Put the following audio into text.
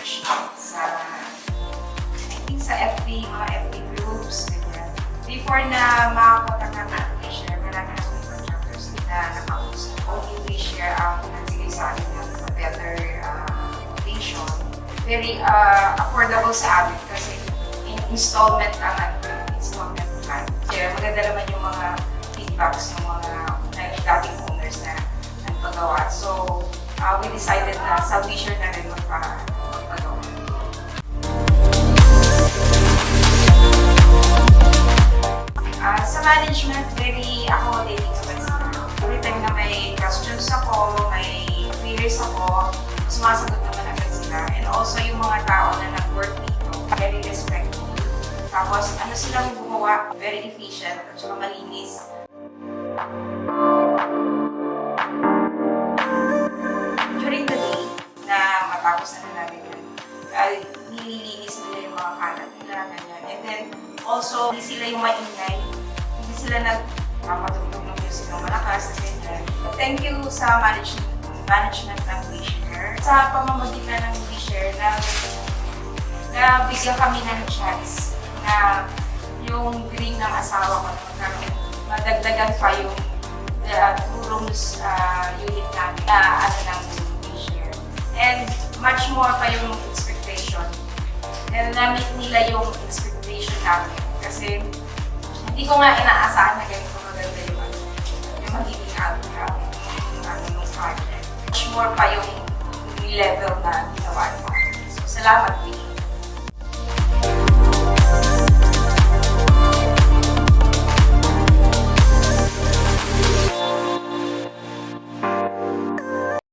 search sa, I think sa FB, mga FB groups, ganyan. Before na makakontak namin ang WeShare, marami na kami contractors na nakausap. Only WeShare ang nagbigay sa amin ng better condition. Very affordable sa amin kasi installment ang installment plan. Kaya maganda naman yung mga feedbacks ng mga dating owners na nagpagawa. So, we decided na sa WeShare na rin magpagawa. Sa management, very accommodating naman sila. Every time na may questions ako, may queries ako, sumasagot naman agad sila. And also yung mga tao na nag-work dito, very respectful. Tapos ano silang gumawa, very efficient at saka malinis. During the day na matapos na namin yun, nililinis nila yung mga kalat nila, ganyan. And then also, hindi sila yung maingay. Hindi sila nagpapatugtog ng music ng malakas, ganyan. Thank you sa management ng WeShare. Sa pamamagitan ng WeShare, na bigyan kami ng chance na yung dream ng asawa ko na magkaroon, madagdagan pa yung two rooms unit namin na ng WeShare. And much more pa yung expectation. And na-meet nila yung expectation namin. Kasi hindi ko nga inaasahan na ganito maganda yung magiging outcome ng project. Much more pa yung level na ginawa namin. So, salamat.